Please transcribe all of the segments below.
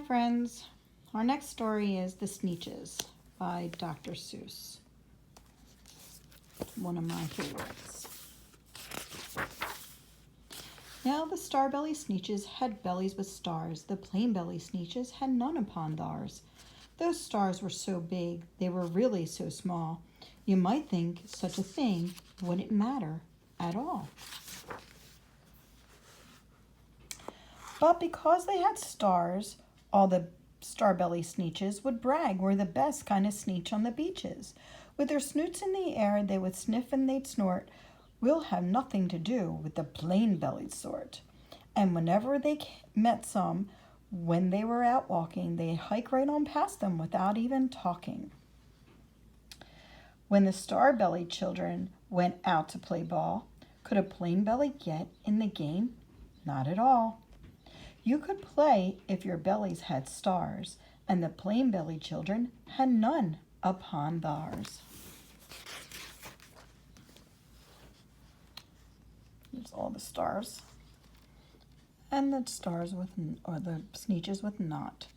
friends. Our next story is The Sneeches by Dr. Seuss. One of my favorites. Now the star-belly Sneeches had bellies with stars. The plain-belly Sneeches had none upon theirs. Those stars were so big, they were really so small. You might think such a thing wouldn't matter at all. But because they had stars, all the star-belly Sneeches would brag we're the best kind of Sneech on the beaches. With their snoots in the air, they would sniff and they'd snort. We'll have nothing to do with the plain-bellied sort. And whenever they met some, when they were out walking, they'd hike right on past them without even talking. When the star-bellied children went out to play ball, could a plain-belly get in the game? Not at all. You could play if your bellies had stars, and the plain-bellied children had none upon theirs. There's all the stars, and the stars with, or the Sneeches with not.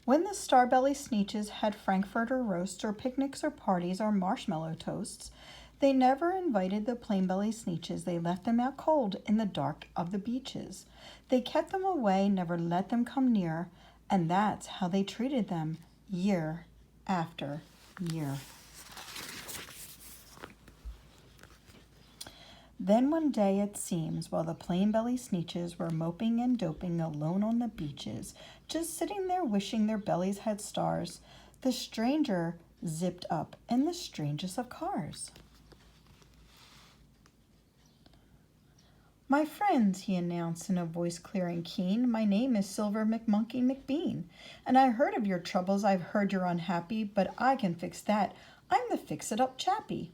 When the star-belly Sneeches had frankfurter roasts or picnics or parties or marshmallow toasts, they never invited the plain-belly Sneeches. They left them out cold in the dark of the beaches. They kept them away, never let them come near, and that's how they treated them year after year. Then one day it seems, while the plain-belly Sneeches were moping and doping alone on the beaches, just sitting there wishing their bellies had stars, the stranger zipped up in the strangest of cars. "My friends," he announced in a voice clear and keen, "my name is Silver McMonkey McBean, and I heard of your troubles. I've heard you're unhappy, but I can fix that. I'm the fix-it-up chappie.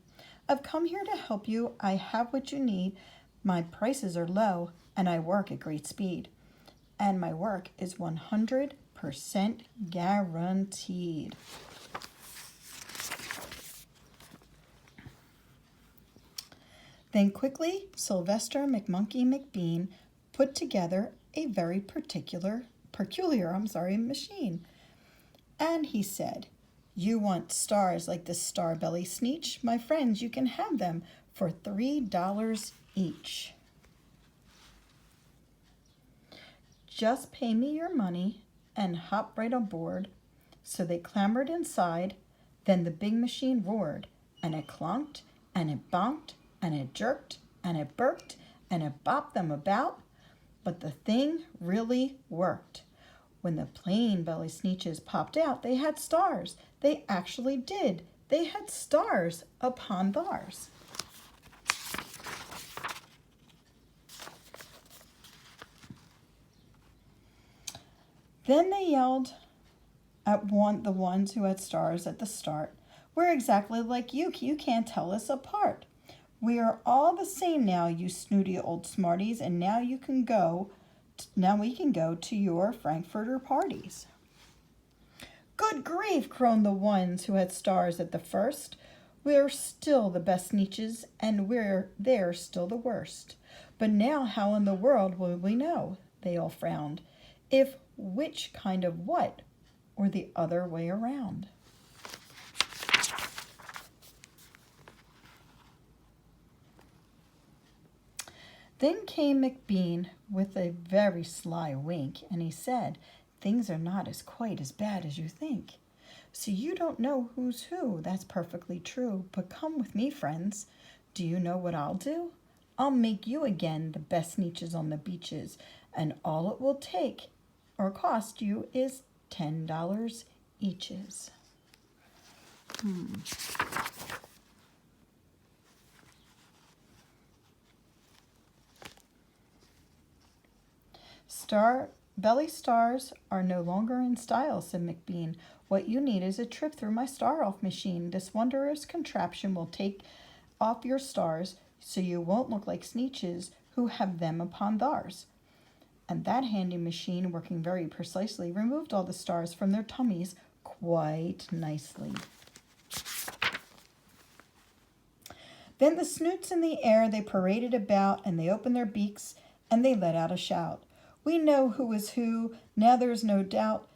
I've come here to help you. I have what you need. My prices are low, and I work at great speed. And my work is 100% guaranteed." Then quickly, Sylvester McMonkey McBean put together a very peculiar machine. And he said, "You want stars like the star-belly Sneech? My friends, you can have them for $3 each. Just pay me your money and hop right aboard." So they clambered inside. Then the big machine roared, and it clonked, and it bonked, and it jerked, and it burked, and it bopped them about. But the thing really worked. When the plain-belly Sneeches popped out, they had stars. They actually did. They had stars upon theirs. Then they yelled at the ones who had stars at the start, "We're exactly like you. You can't tell us apart. We are all the same now, you snooty old smarties, and now we can go to your frankfurter parties." "Good grief," groaned the ones who had stars at the first. "We're still the best Sneeches, and they're still the worst. But now how in the world will we know," they all frowned, "if which kind of what, or the other way around?" Then came McBean with a very sly wink, and he said, "Things are not quite as bad as you think. So you don't know who's who. That's perfectly true. But come with me, friends. Do you know what I'll do? I'll make you again the best Sneeches on the beaches, and all it will take or cost you is $10 eaches." "Belly stars are no longer in style," said McBean. "What you need is a trip through my star-off machine. This wondrous contraption will take off your stars so you won't look like Sneeches who have them upon theirs." And that handy machine, working very precisely, removed all the stars from their tummies quite nicely. Then the snoots in the air, they paraded about, and they opened their beaks, and they let out a shout. We know who is who, now there's no doubt.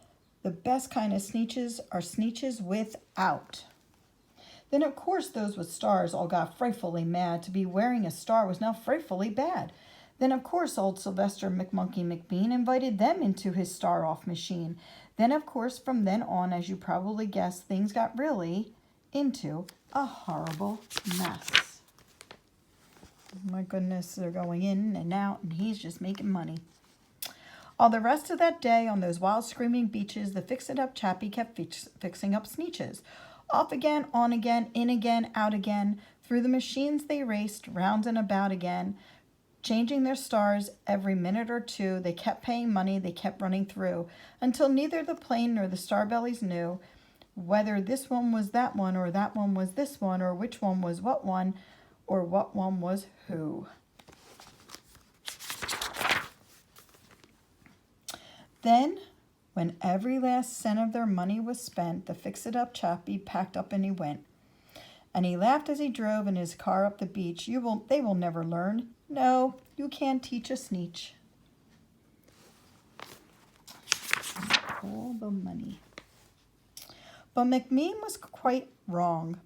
The best kind of Sneeches are Sneeches without. Then, of course, those with stars all got frightfully mad. To be wearing a star was now frightfully bad. Then, of course, old Sylvester McMonkey McBean invited them into his star-off machine. Then, of course, from then on, as you probably guessed, things got really into a horrible mess. My goodness, they're going in and out, and he's just making money. All the rest of that day on those wild screaming beaches, the fix-it-up chappie kept fixing up Sneeches. Off again, on again, in again, out again. Through the machines they raced, round and about again, changing their stars every minute or two. They kept paying money, they kept running through, until neither the plane nor the starbellies knew whether this one was that one, or that one was this one, or which one was what one, or what one was who. Then, when every last cent of their money was spent, the fix-it-up chappie packed up and he went. And he laughed as he drove in his car up the beach. They will never learn. No, you can't teach a Sneech. All the money. But McMean was quite wrong.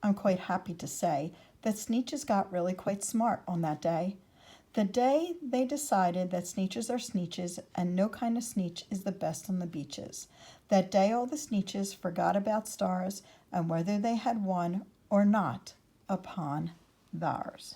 I'm quite happy to say that Sneeches got really quite smart on that day. The day they decided that Sneeches are Sneeches and no kind of Sneech is the best on the beaches. That day all the Sneeches forgot about stars and whether they had won or not upon theirs.